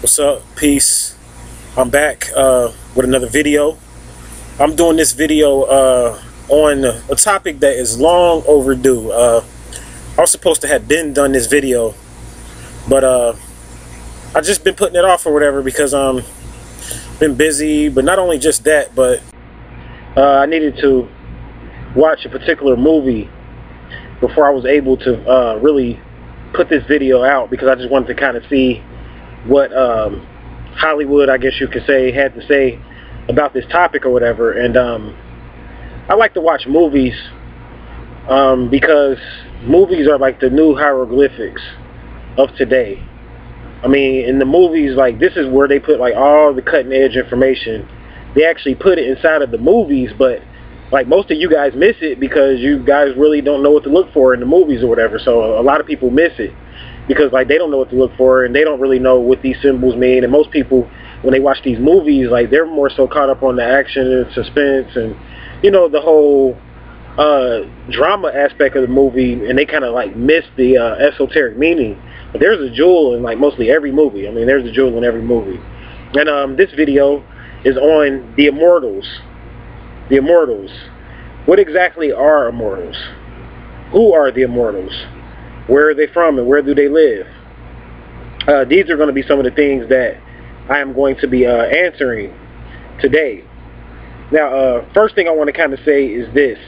What's up? Peace. I'm back with another video. I'm doing this video on a topic that is long overdue. I was supposed to have done this video, but I just been putting it off or whatever because been busy. But not only just that, but I needed to watch a particular movie before I was able to really put this video out, because I just wanted to kind of see what Hollywood, I guess you could say, had to say about this topic or whatever. And I like to watch movies because movies are like the new hieroglyphics of today. I mean, in the movies, like, this is where they put like all the cutting edge information. They actually put it inside of the movies, but like most of you guys miss it because you guys really don't know what to look for in the movies or whatever. So a lot of people miss it because like they don't know what to look for and they don't really know what these symbols mean. And most people, when they watch these movies, like, they're more so caught up on the action and suspense and, you know, the whole drama aspect of the movie, and they kind of like miss the esoteric meaning. But there's a jewel in like mostly every movie. I mean, there's a jewel in every movie. And this video is on the Immortals. The Immortals. What exactly are Immortals? Who are the Immortals? Where are they from and where do they live? These are going to be some of the things that I am going to be answering today. Now, first thing I want to kind of say is this.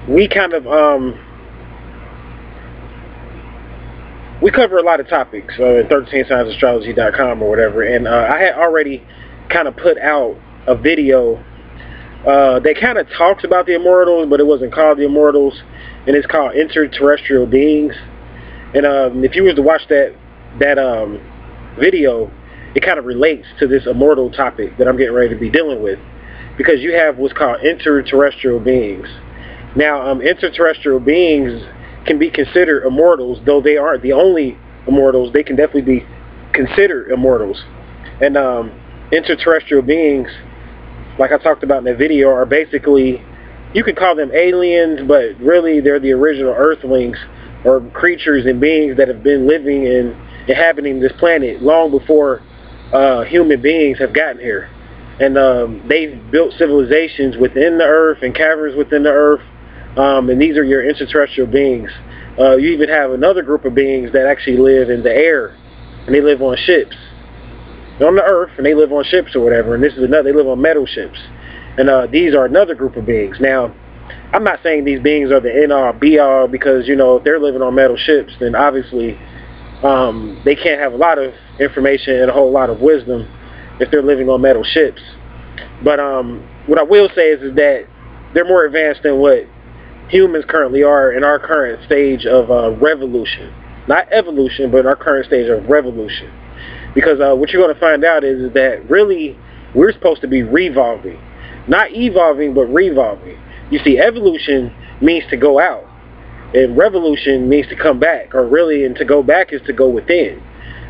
We kind of we cover a lot of topics at 13signastrology.com or whatever, and I had already kind of put out a video that kind of talks about the Immortals, but it wasn't called the Immortals, and it's called Terrestrial Beings. And if you were to watch that video, it kind of relates to this immortal topic that I'm getting ready to be dealing with, because you have what's called Terrestrial Beings. Now, Terrestrial Beings can be considered immortals, though they aren't the only immortals. They can definitely be considered immortals. And Terrestrial Beings, like I talked about in that video, are basically, you can call them aliens, but really they're the original Earthlings, or creatures and beings that have been living and inhabiting this planet long before human beings have gotten here. And they've built civilizations within the earth and caverns within the earth, and these are your extraterrestrial beings. You even have another group of beings that actually live in the air, and they live on ships. They're on the earth, and they live on ships or whatever, and this is another, they live on metal ships. And these are another group of beings. Now, I'm not saying these beings are the end-all, be-all, because, you know, if they're living on metal ships, then obviously they can't have a lot of information and a whole lot of wisdom if they're living on metal ships. But what I will say is that they're more advanced than what humans currently are in our current stage of revolution. Not evolution, but our current stage of revolution. Because what you're going to find out is that really we're supposed to be revolving. Not evolving, but revolving. You see, evolution means to go out, and revolution means to come back, or really, and to go back is to go within.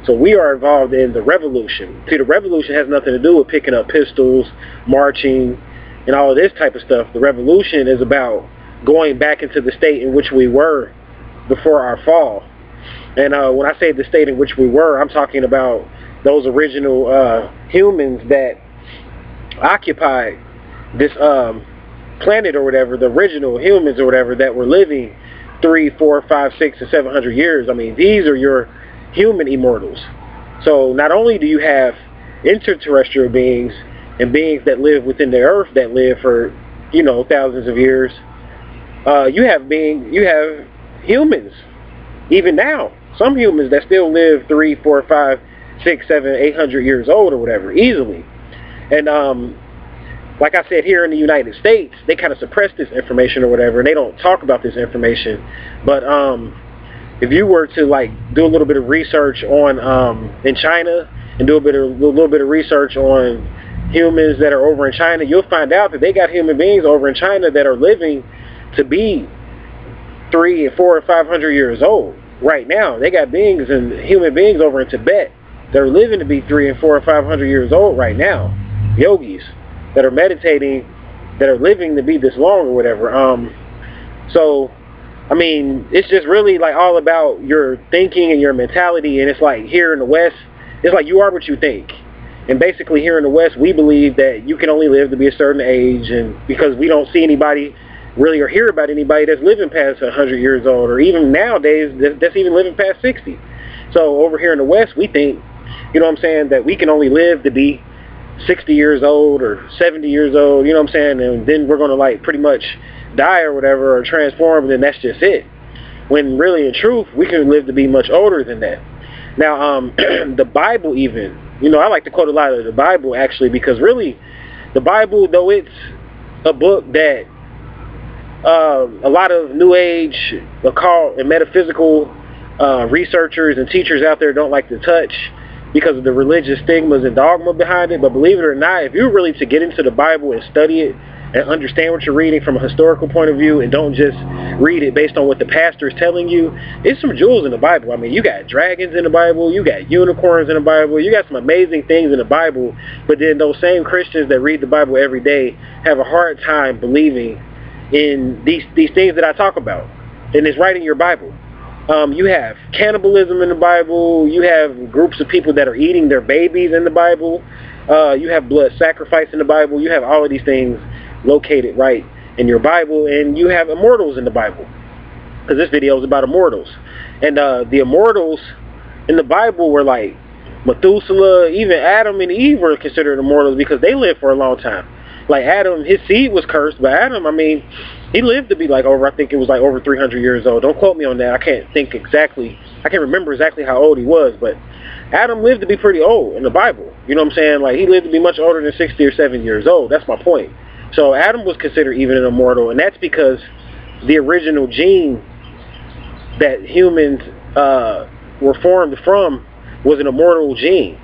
So we are involved in the revolution. See, the revolution has nothing to do with picking up pistols, marching, and all of this type of stuff. The revolution is about going back into the state in which we were before our fall. And when I say the state in which we were, I'm talking about those original humans that occupied this planet or whatever, the original humans or whatever that were living 3, 4, 5, 6, and 700 years. I mean, these are your human immortals. So not only do you have interterrestrial beings and beings that live within the earth that live for, you know, thousands of years, you have humans even now. Some humans that still live 3, 4, 5, 6, 7, 800 years old or whatever, easily. And like I said, here in the United States, they kind of suppress this information or whatever, and they don't talk about this information. But if you were to like do a little bit of research on in China, and do a little bit of research on humans that are over in China, you'll find out that they got human beings over in China that are living to be 3 and 4 and 500 years old right now. They got beings and human beings over in Tibet that are living to be 3 and 4 and 500 years old right now. Yogis that are meditating, that are living to be this long or whatever. So I mean, it's just really like all about your thinking and your mentality. And it's like here in the West, it's like you are what you think. And basically here in the West, we believe that you can only live to be a certain age, and because we don't see anybody really or hear about anybody that's living past 100 years old, or even nowadays that's even living past 60. So over here in the West, we think, you know what I'm saying, that we can only live to be 60 years old or 70 years old, you know what I'm saying, and then we're going to like pretty much die or whatever, or transform, and then that's just it. When really in truth, we can live to be much older than that. Now, the Bible even, you know, I like to quote a lot of the Bible actually, because really the Bible, though it's a book that a lot of New Age, occult, and metaphysical researchers and teachers out there don't like to touch because of the religious stigmas and dogma behind it. But believe it or not, if you're really to get into the Bible and study it and understand what you're reading from a historical point of view, and don't just read it based on what the pastor is telling you, it's some jewels in the Bible. I mean, you got dragons in the Bible, you got unicorns in the Bible, you got some amazing things in the Bible, but then those same Christians that read the Bible every day have a hard time believing in these things that I talk about. And it's right in your Bible. You have cannibalism in the Bible, you have groups of people that are eating their babies in the Bible, you have blood sacrifice in the Bible, you have all of these things located right in your Bible, and you have immortals in the Bible, because this video is about immortals. And the immortals in the Bible were like Methuselah, even Adam and Eve were considered immortals because they lived for a long time. Like Adam, his seed was cursed, but Adam, I mean, he lived to be like over, I think it was like over 300 years old. Don't quote me on that. I can't remember exactly how old he was, but Adam lived to be pretty old in the Bible. You know what I'm saying? Like, he lived to be much older than 60 or 70 years old. That's my point. So Adam was considered even an immortal, and that's because the original gene that humans were formed from was an immortal gene.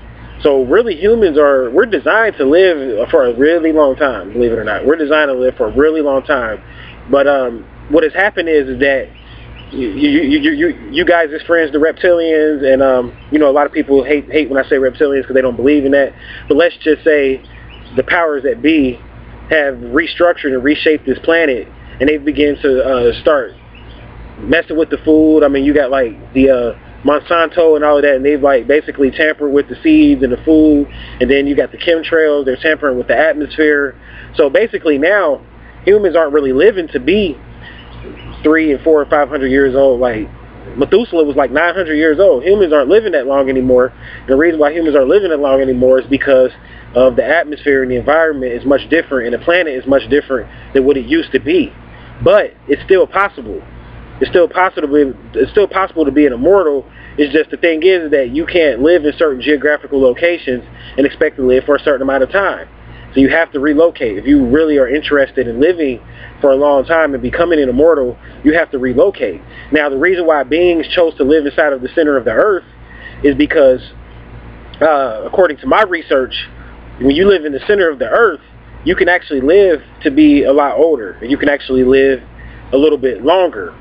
So really we're designed to live for a really long time, believe it or not. We're designed to live for a really long time. But what has happened is that you guys as friends, the reptilians, and you know, a lot of people hate when I say reptilians because they don't believe in that. But let's just say the powers that be have restructured and reshaped this planet, and they begin to start messing with the food. I mean, you got like the Monsanto and all of that, and they've like basically tampered with the seeds and the food, and then you got the chemtrails, they're tampering with the atmosphere. So basically now humans aren't really living to be 300 and 400 or 500 years old. Like Methuselah was like 900 years old. Humans aren't living that long anymore. And the reason why humans aren't living that long anymore is because of the atmosphere, and the environment is much different, and the planet is much different than what it used to be. But it's still possible. It's still possible to be an immortal. It's just the thing is that you can't live in certain geographical locations and expect to live for a certain amount of time. So you have to relocate. If you really are interested in living for a long time and becoming an immortal, you have to relocate. Now, the reason why beings chose to live inside of the center of the earth is because, according to my research, when you live in the center of the earth, you can actually live to be a lot older, and you can actually live a little bit longer.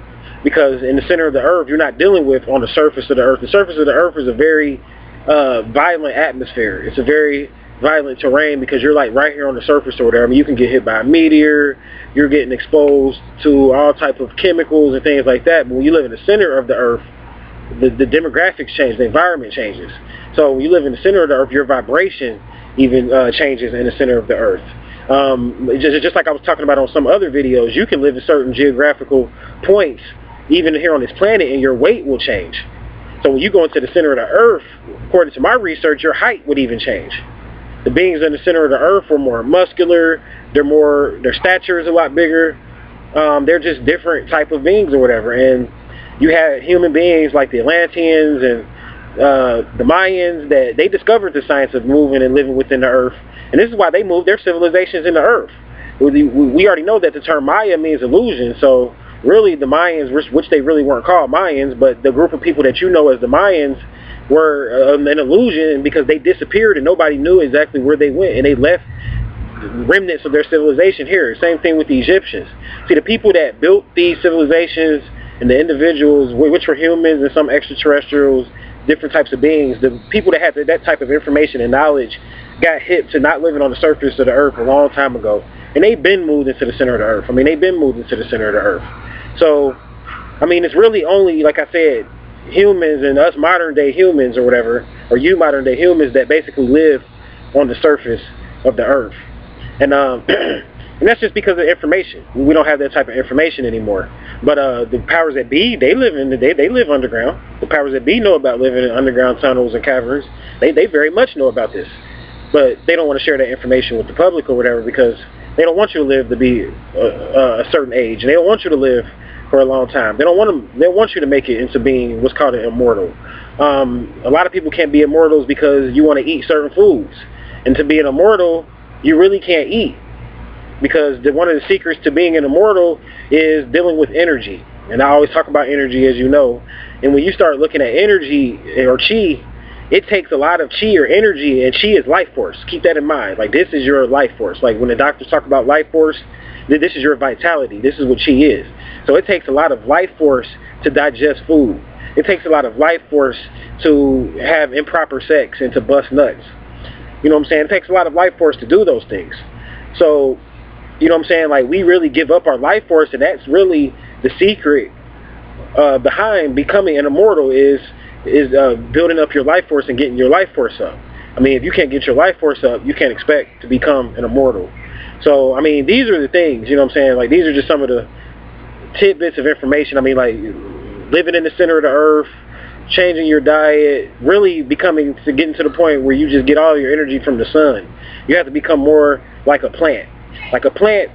Because in the center of the earth, you're not dealing with on the surface of the earth. The surface of the earth is a very violent atmosphere. It's a very violent terrain because you're like right here on the surface or whatever. I mean, you can get hit by a meteor. You're getting exposed to all type of chemicals and things like that. But when you live in the center of the earth, the demographics change. The environment changes. So when you live in the center of the earth, your vibration even changes in the center of the earth. Just like I was talking about on some other videos, you can live in certain geographical points even here on this planet, and your weight will change. So when you go into the center of the earth, according to my research, your height would even change. The beings in the center of the earth were more muscular, their stature is a lot bigger, they're just different type of beings or whatever. And you had human beings like the Atlanteans and the Mayans, that they discovered the science of moving and living within the earth, and this is why they moved their civilizations in the earth. We already know that the term Maya means illusion, so really the Mayans, which they really weren't called Mayans, but the group of people that you know as the Mayans were an illusion because they disappeared and nobody knew exactly where they went, and they left remnants of their civilization here. Same thing with the Egyptians. See, the people that built these civilizations and the individuals, which were humans and some extraterrestrials, different types of beings, the people that had that type of information and knowledge got hip to not living on the surface of the earth a long time ago. And they've been moved into the center of the earth. I mean, they've been moved into the center of the earth. So I mean, it's really only, like I said, humans and us modern day humans or whatever, or you modern day humans that basically live on the surface of the earth. And and that's just because of information. We don't have that type of information anymore. But the powers that be, they live underground. The powers that be know about living in underground tunnels and caverns. They very much know about this. But they don't want to share that information with the public or whatever, because they don't want you to live to be a certain age, and they don't want you to live for a long time. They want you to make it into being what's called an immortal. A lot of people can't be immortals because you want to eat certain foods, and to be an immortal, you really can't eat, because one of the secrets to being an immortal is dealing with energy. And I always talk about energy, as you know. And when you start looking at energy or chi, it takes a lot of chi or energy, and chi is life force. Keep that in mind. Like, this is your life force. Like, when the doctors talk about life force, this is your vitality. This is what chi is. So it takes a lot of life force to digest food. It takes a lot of life force to have improper sex and to bust nuts. You know what I'm saying? It takes a lot of life force to do those things. So, you know what I'm saying? Like, we really give up our life force, and that's really the secret behind becoming an immortal is building up your life force and getting your life force up. I mean, if you can't get your life force up, you can't expect to become an immortal. So, I mean, these are the things, you know what I'm saying? Like, these are just some of the tidbits of information. I mean, like, living in the center of the earth, changing your diet, really getting to the point where you just get all your energy from the sun. You have to become more like a plant. Like a plant,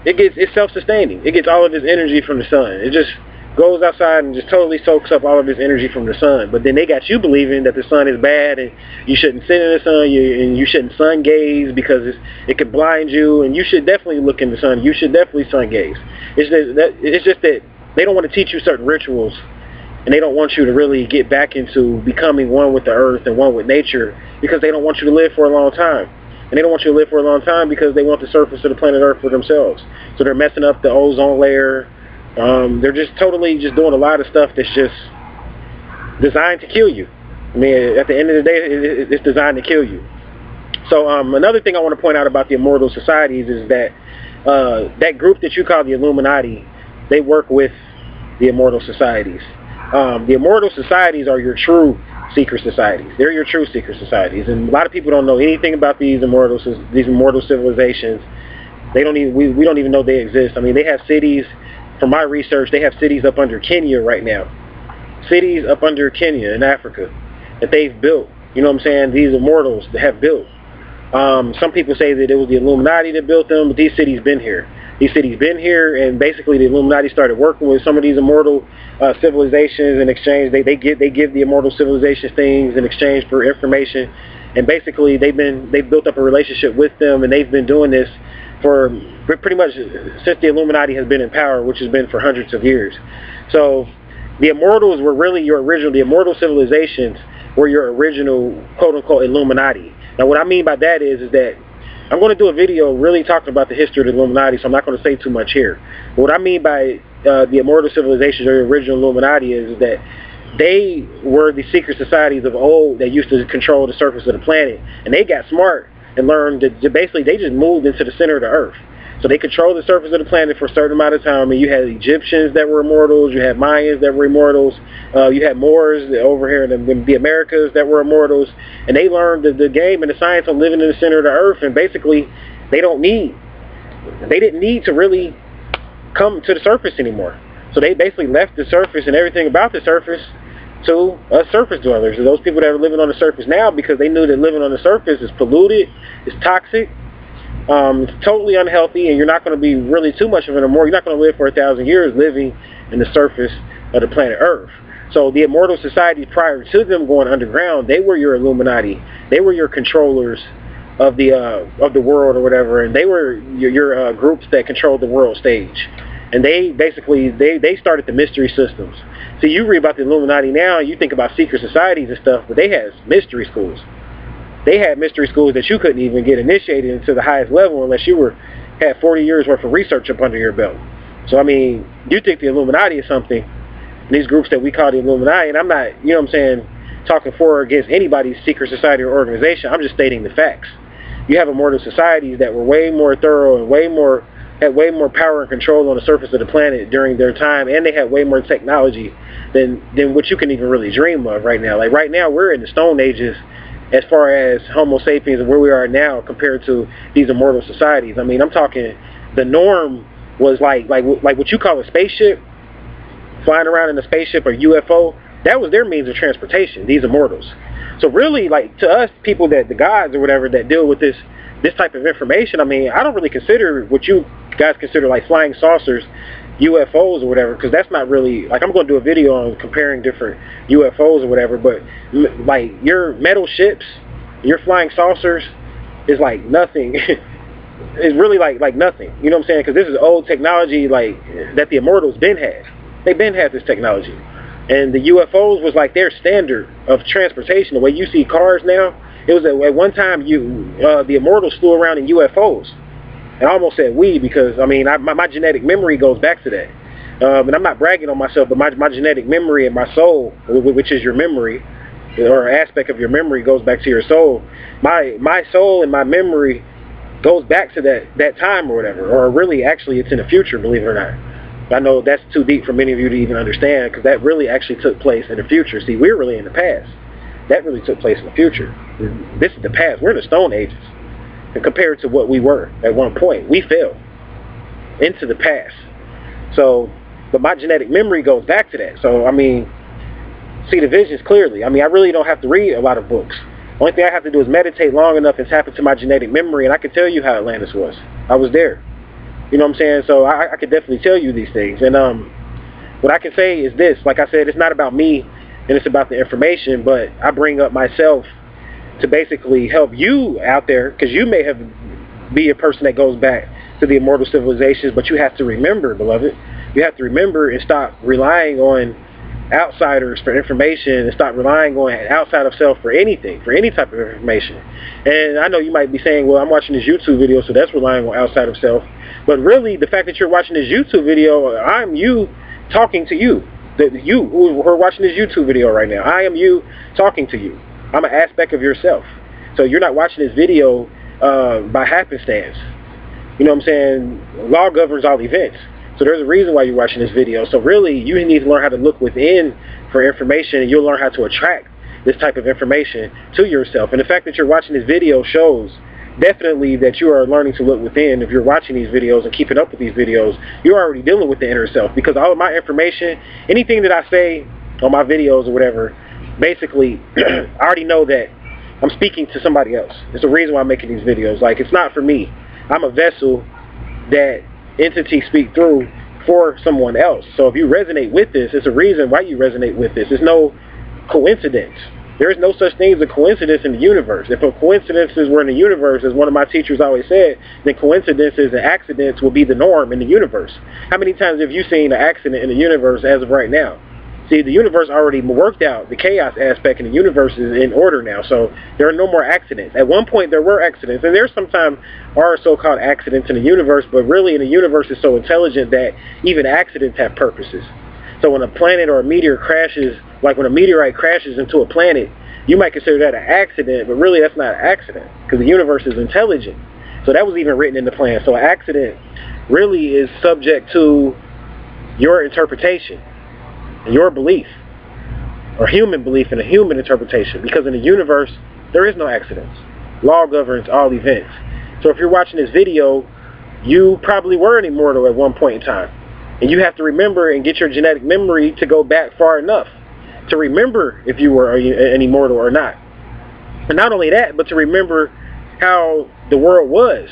it's self-sustaining. It gets all of its energy from the sun. It just goes outside and just totally soaks up all of its energy from the sun. But then they got you believing that the sun is bad and you shouldn't sit in the sun, and you shouldn't sun gaze because it could blind you, and you should definitely look in the sun. You should definitely sun gaze. It's just that they don't want to teach you certain rituals, and they don't want you to really get back into becoming one with the earth and one with nature, because they don't want you to live for a long time. And they don't want you to live for a long time because they want the surface of the planet Earth for themselves. So they're messing up the ozone layer. They're just totally doing a lot of stuff that's just designed to kill you. I mean, at the end of the day, it's designed to kill you. So another thing I want to point out about the Immortal Societies is that that group that you call the Illuminati, they work with the Immortal Societies. The Immortal Societies are your true secret societies. They're your true secret societies, and a lot of people don't know anything about these immortal civilizations. We don't even know they exist. I mean, they have cities. From my research, they have cities up under Kenya right now. Cities up under Kenya in Africa that they've built. You know what I'm saying? These immortals that have built. Some people say that it was the Illuminati that built them, but these cities been here. These cities been here, and basically the Illuminati started working with some of these immortal civilizations in exchange. They give the immortal civilizations things in exchange for information, and basically they've built up a relationship with them, and they've been doing this for pretty much since the Illuminati has been in power, which has been for hundreds of years. So the Immortals were really the Immortal Civilizations were your original quote-unquote Illuminati. Now what I mean by that is that I'm going to do a video really talking about the history of the Illuminati, so I'm not going to say too much here. But what I mean by the Immortal Civilizations or the original Illuminati is that they were the secret societies of old that used to control the surface of the planet, and they got smart and learned that basically they just moved into the center of the earth. So they controlled the surface of the planet for a certain amount of time. And you had Egyptians that were immortals, you had Mayans that were immortals, you had Moors over here in the Americas that were immortals, and they learned the game and the science of living in the center of the earth. And basically they didn't need to really come to the surface anymore. So they basically left the surface and everything about the surface to us surface dwellers, and those people that are living on the surface now, because they knew that living on the surface is polluted, it's toxic, it's totally unhealthy, and you're not going to be really too much of an immortal. You're not going to live for 1,000 years living in the surface of the planet Earth. So the Immortal Society, prior to them going underground, they were your Illuminati. They were your controllers of the world or whatever, and they were your groups that controlled the world stage. And they basically they started the mystery systems. See, you read about the Illuminati now, you think about secret societies and stuff, but they had mystery schools. They had mystery schools that you couldn't even get initiated into the highest level unless you had 40 years worth of research up under your belt. So I mean, you think the Illuminati is something, and these groups that we call the Illuminati, and I'm not, you know what I'm saying, talking for or against anybody's secret society or organization. I'm just stating the facts. You have immortal societies that were way more thorough and way more had way more power and control on the surface of the planet during their time, and they had way more technology than what you can even really dream of right now. Like right now, we're in the Stone Ages as far as Homo sapiens and where we are now compared to these immortal societies. I mean, I'm talking the norm was like what you call a spaceship, flying around in a spaceship or UFO. That was their means of transportation, these immortals. So really, like, to us people, that the gods or whatever that deal with this type of information, I mean, I don't really consider what you guys consider like flying saucers, UFOs or whatever, because that's not really, like, I'm going to do a video on comparing different UFOs or whatever, but like your metal ships, your flying saucers is like nothing. It's really like nothing, you know what I'm saying? Because this is old technology, like, that the immortals been had. They've been had this technology. And the UFOs was like their standard of transportation. The way you see cars now, it was at one time the immortals flew around in UFOs. And I almost said we, because I mean my genetic memory goes back to that. And I'm not bragging on myself, but my genetic memory and my soul, which is your memory, or an aspect of your memory, goes back to your soul. My soul and my memory goes back to that time or whatever. Or really, actually, it's in the future, believe it or not. I know that's too deep for many of you to even understand, because that really actually took place in the future. See, we're really in the past. That really took place in the future. This is the past. We're in the Stone Ages. And compared to what we were at one point, we fell into the past. So, but my genetic memory goes back to that. So, I mean, see the visions clearly. I mean, I really don't have to read a lot of books. Only thing I have to do is meditate long enough and tap into my genetic memory, and I can tell you how Atlantis was. I was there. You know what I'm saying? So I could definitely tell you these things. And what I can say is this. Like I said, it's not about me and it's about the information, but I bring up myself to basically help you out there, because you may be a person that goes back to the immortal civilizations, but you have to remember, beloved, you have to remember and stop relying on outsiders for information, and stop relying on outside of self for anything, for any type of information. And I know you might be saying, well, I'm watching this YouTube video, so that's relying on outside of self. But really, the fact that you're watching this YouTube video, I'm you talking to you. You who are watching this YouTube video right now, I am you talking to you. I'm an aspect of yourself. So you're not watching this video by happenstance. You know what I'm saying? Law governs all events. So there's a reason why you're watching this video. So really, you need to learn how to look within for information, and you'll learn how to attract this type of information to yourself. And the fact that you're watching this video shows definitely that you are learning to look within. If you're watching these videos and keeping up with these videos, you're already dealing with the inner self, because all of my information, anything that I say on my videos or whatever, basically, I already know that I'm speaking to somebody else. It's the reason why I'm making these videos. Like, it's not for me. I'm a vessel that entities speak through for someone else. So if you resonate with this, it's a reason why you resonate with this. It's no coincidence. There is no such thing as a coincidence in the universe. If a coincidences were in the universe, as one of my teachers always said, then coincidences and accidents will be the norm in the universe. How many times have you seen an accident in the universe as of right now? See, the universe already worked out. The chaos aspect in the universe is in order now, so there are no more accidents. At one point, there were accidents, and there sometimes are so-called accidents in the universe, but really in the universe is so intelligent that even accidents have purposes. So when a planet or a meteor crashes, like when a meteorite crashes into a planet, you might consider that an accident, but really that's not an accident, because the universe is intelligent. So that was even written in the plan. So an accident really is subject to your interpretation, your belief, or human belief and a human interpretation, because in the universe there is no accidents. Law governs all events. So if you're watching this video, you probably were an immortal at one point in time, and you have to remember and get your genetic memory to go back far enough to remember if you were an immortal or not. And not only that, but to remember how the world was.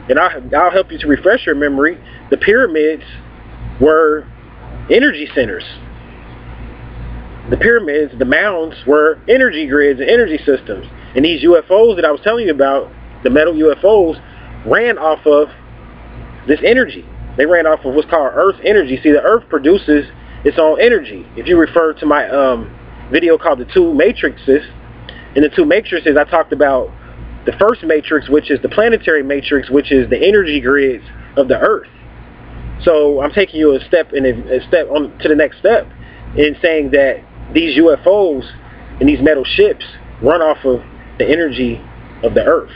And I'll help you to refresh your memory. The pyramids were energy centers. The pyramids, the mounds, were energy grids and energy systems. And these UFOs that I was telling you about, the metal UFOs, ran off of this energy. They ran off of what's called Earth energy. See, the Earth produces its own energy. If you refer to my video called The Two Matrices, in The Two Matrices, I talked about the first matrix, which is the planetary matrix, which is the energy grids of the Earth. So I'm taking you a step to the next step in saying that these UFOs and these metal ships run off of the energy of the Earth.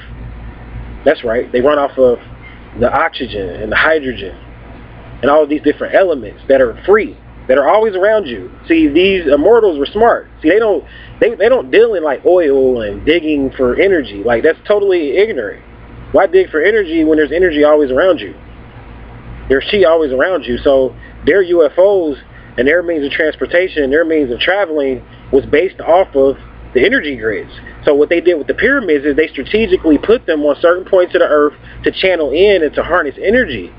That's right. They run off of the oxygen and the hydrogen and all of these different elements that are free, that are always around you. See, these immortals were smart. See, they don't deal in like oil and digging for energy. Like, that's totally ignorant. Why dig for energy when there's energy always around you? There's chi always around you. So their UFOs and their means of transportation, their means of traveling was based off of the energy grids. So what they did with the pyramids is they strategically put them on certain points of the earth to channel in and to harness energy.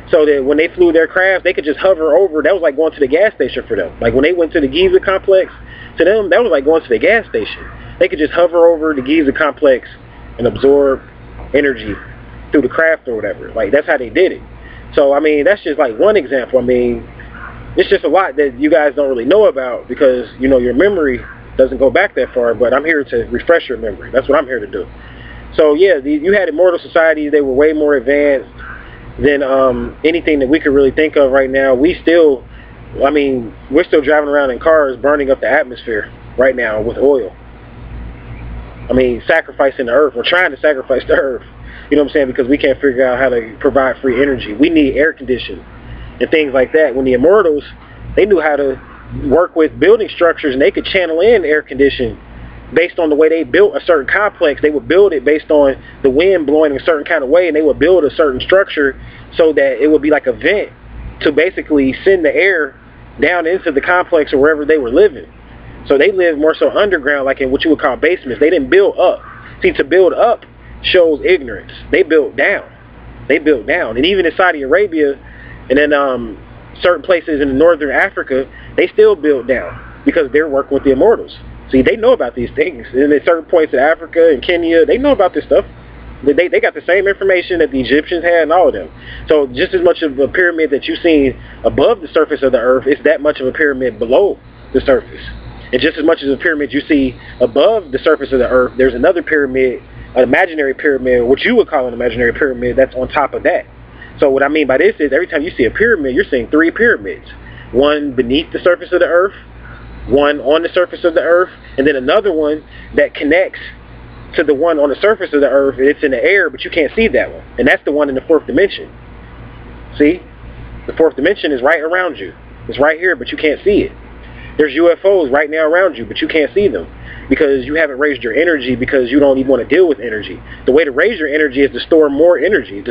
So that when they flew their craft, they could just hover over. That was like going to the gas station for them. Like when they went to the Giza complex, to them, that was like going to the gas station. They could just hover over the Giza complex and absorb energy through the craft or whatever. Like, that's how they did it. So, I mean, that's just like one example. I mean, it's just a lot that you guys don't really know about because, you know, your memory doesn't go back that far, but I'm here to refresh your memory. That's what I'm here to do. So, yeah, you had Immortal Society. They were way more advanced than anything that we could really think of right now. We're still driving around in cars burning up the atmosphere right now with oil. I mean, sacrificing the earth. We're trying to sacrifice the earth. You know what I'm saying? Because we can't figure out how to provide free energy. We need air conditioning and things like that. When the Immortals, they knew how to work with building structures, and they could channel in air conditioning based on the way they built a certain complex. They would build it based on the wind blowing a certain kind of way, and they would build a certain structure so that it would be like a vent to basically send the air down into the complex or wherever they were living. So they lived more so underground, like in what you would call basements. They didn't build up. See, to build up shows ignorance. They built down. They built down. And even in Saudi Arabia and then certain places in northern Africa, they still built down because they're working with the Immortals. See, they know about these things. And at certain points in Africa and Kenya, they know about this stuff. They got the same information that the Egyptians had and all of them. So just as much of a pyramid that you've seen above the surface of the earth, it's that much of a pyramid below the surface. And just as much as a pyramid you see above the surface of the earth, there's another pyramid, an imaginary pyramid, what you would call an imaginary pyramid, that's on top of that. So what I mean by this is every time you see a pyramid, you're seeing three pyramids. One beneath the surface of the earth, one on the surface of the earth, and then another one that connects to the one on the surface of the earth. It's in the air, but you can't see that one. And that's the one in the fourth dimension. See? The fourth dimension is right around you. It's right here, but you can't see it. There's UFOs right now around you, but you can't see them because you haven't raised your energy, because you don't even want to deal with energy. The way to raise your energy is to store more energy,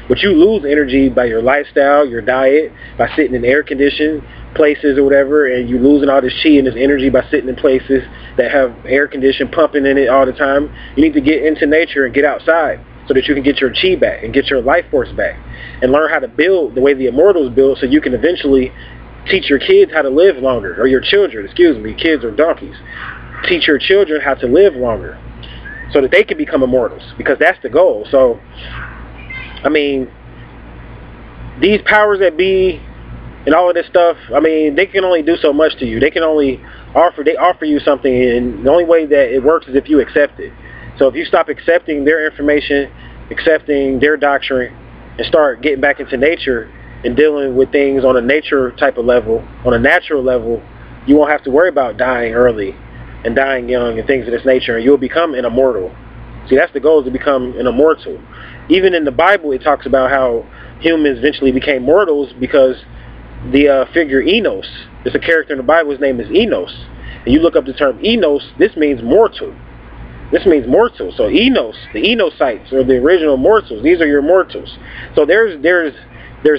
But you lose energy by your lifestyle, your diet, by sitting in air-conditioned places or whatever, and you losing all this chi and this energy by sitting in places that have air conditioning pumping in it all the time. You need to get into nature and get outside so that you can get your chi back and get your life force back and learn how to build the way the Immortals build, so you can eventually teach your kids how to live longer, or your children, kids or donkeys. Teach your children how to live longer so that they can become immortals, because that's the goal. So, I mean, these powers that be and all of this stuff, I mean, they can only do so much to you. They can only offer you something, and the only way that it works is if you accept it. So if you stop accepting their information, accepting their doctrine, and start getting back into nature and dealing with things on a nature type of level, on a natural level, you won't have to worry about dying early and dying young and things of this nature, and you'll become an immortal. See, that's the goal, is to become an immortal. Even in the Bible, it talks about how humans eventually became mortals because the figure Enos, there's a character in the Bible, his name is Enos. And you look up the term Enos, this means mortal. This means mortal. So Enos, the Enosites, or the original mortals, these are your mortals. So there's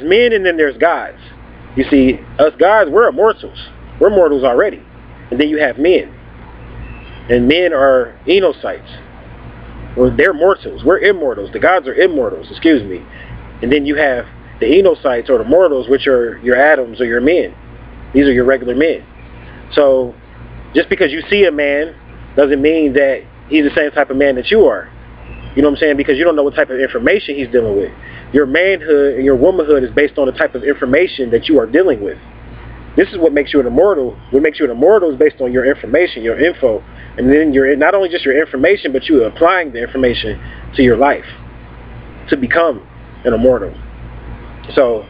men and then there's gods. You see, us gods, we're immortals. We're mortals already. And then you have men. And men are Enosites. Well, they're mortals. We're immortals. The gods are immortals, excuse me. And then you have the Enosites, or the mortals, which are your atoms or your men. These are your regular men. So just because you see a man doesn't mean that he's the same type of man that you are. You know what I'm saying? Because you don't know what type of information he's dealing with. Your manhood and your womanhood is based on the type of information that you are dealing with. This is what makes you an immortal. What makes you an immortal is based on your information, your info. And then you're not only just your information, but you're applying the information to your life to become an immortal. So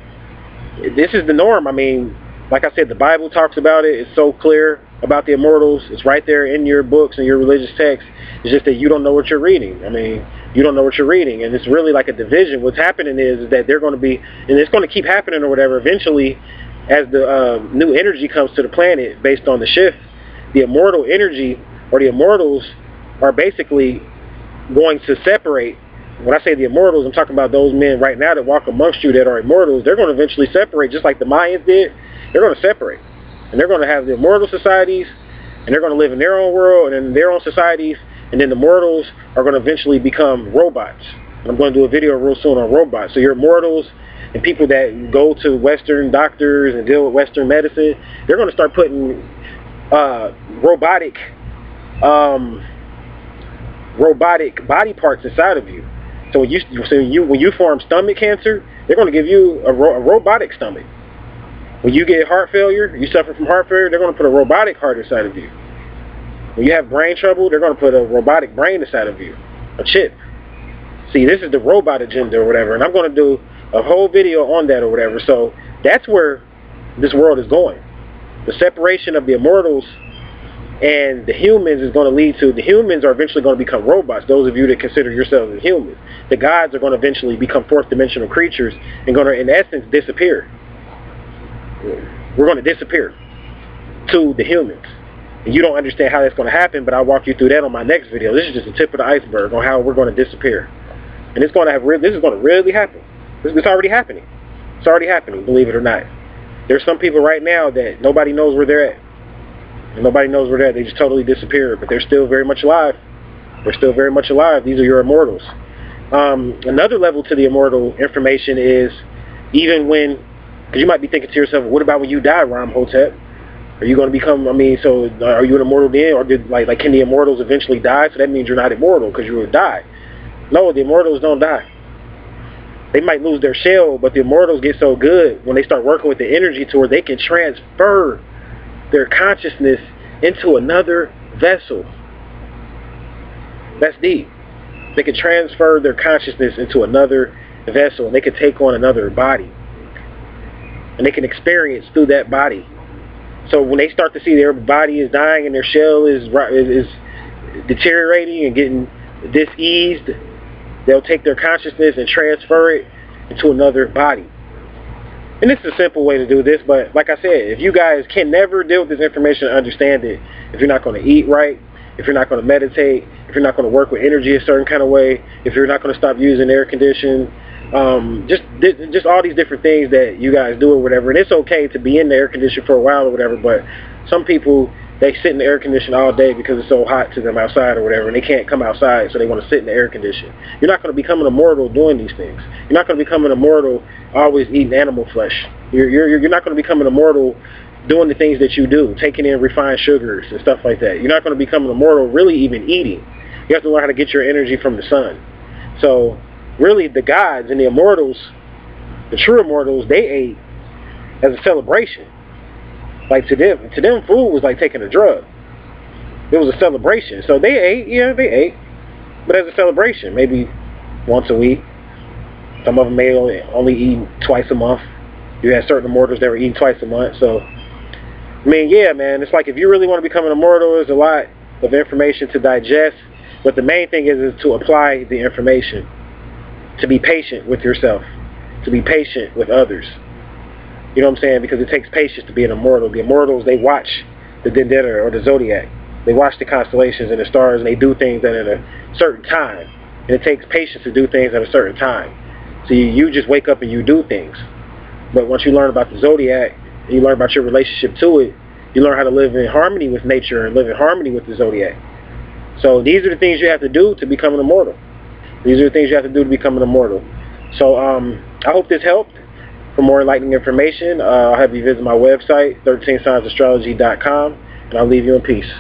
this is the norm. I mean, like I said, the Bible talks about it. It's so clear. about the Immortals. It's right there in your books and your religious texts. It's just that you don't know what you're reading. I mean, you don't know what you're reading, and it's really like a division. What's happening is that they're going to be, and it's going to keep happening or whatever, eventually, as the new energy comes to the planet based on the shift, the immortal energy, or the Immortals, are basically going to separate. When I say the Immortals, I'm talking about those men right now that walk amongst you that are Immortals. They're going to eventually separate, just like the Mayans did. They're going to separate. And they're going to have the Immortal Societies, and they're going to live in their own world and in their own societies, and then the Mortals are going to eventually become robots. And I'm going to do a video real soon on robots. So your Immortals and people that go to Western doctors and deal with Western medicine, they're going to start putting robotic body parts inside of you. So when you form stomach cancer, they're going to give you a robotic stomach. When you get heart failure, you suffer from heart failure, they're going to put a robotic heart inside of you. When you have brain trouble, they're going to put a robotic brain inside of you, a chip. See, this is the robot agenda or whatever, and I'm going to do a whole video on that or whatever. So that's where this world is going. The separation of the Immortals and the humans is going to lead to, the humans are eventually going to become robots, those of you that consider yourselves as humans. The gods are going to eventually become fourth dimensional creatures and going to, in essence, disappear. We're going to disappear to the humans. And you don't understand how that's going to happen, but I'll walk you through that on my next video. This is just the tip of the iceberg on how we're going to disappear. And it's going to have, this is going to really happen. It's already happening. It's already happening, believe it or not. There's some people right now that nobody knows where they're at. And nobody knows where they're at. They just totally disappeared, but they're still very much alive. They're still very much alive. These are your Immortals. Another level to the Immortal information is, even when, because you might be thinking to yourself, what about when you die, Ramhotep? Are you going to become, I mean, so are you an Immortal then? Or did, like can the Immortals eventually die? So that means you're not immortal because you will die. No, the Immortals don't die. They might lose their shell, but the Immortals get so good when they start working with the energy to where they can transfer their consciousness into another vessel. That's deep. They can transfer their consciousness into another vessel, and they can take on another body. And they can experience through that body. So when they start to see their body is dying and their shell is deteriorating and getting diseased, they'll take their consciousness and transfer it into another body. And this is a simple way to do this, but like I said, if you guys can never deal with this information and understand it, if you're not going to eat right, if you're not going to meditate, if you're not going to work with energy a certain kind of way, if you're not going to stop using air conditioning, just all these different things that you guys do or whatever. And it's okay to be in the air conditioner for a while or whatever, but some people, they sit in the air conditioner all day because it's so hot to them outside or whatever, and they can't come outside, so they want to sit in the air conditioner. You're not going to become an immortal doing these things. You're not going to become an immortal always eating animal flesh. You're not going to become an immortal doing the things that you do, taking in refined sugars and stuff like that. You're not going to become an immortal really even eating. You have to learn how to get your energy from the sun. So really the gods and the Immortals, the true Immortals, they ate as a celebration. Like to them food was like taking a drug. It was a celebration. So they ate, yeah, they ate, but as a celebration, maybe once a week. Some of them may only eat twice a month. You had certain Immortals that were eating twice a month. So, I mean, yeah, man, it's like if you really want to become an Immortal, there's a lot of information to digest. But the main thing is to apply the information, to be patient with yourself, to be patient with others. You know what I'm saying? Because it takes patience to be an Immortal. The Immortals, they watch the Dendera or the Zodiac. They watch the constellations and the stars, and they do things at a certain time. And it takes patience to do things at a certain time. So you just wake up and you do things. But once you learn about the Zodiac, and you learn about your relationship to it, you learn how to live in harmony with nature and live in harmony with the Zodiac. So these are the things you have to do to become an Immortal. These are the things you have to do to become an Immortal. So I hope this helped. For more enlightening information, I'll have you visit my website, 13signsastrology.com, and I'll leave you in peace.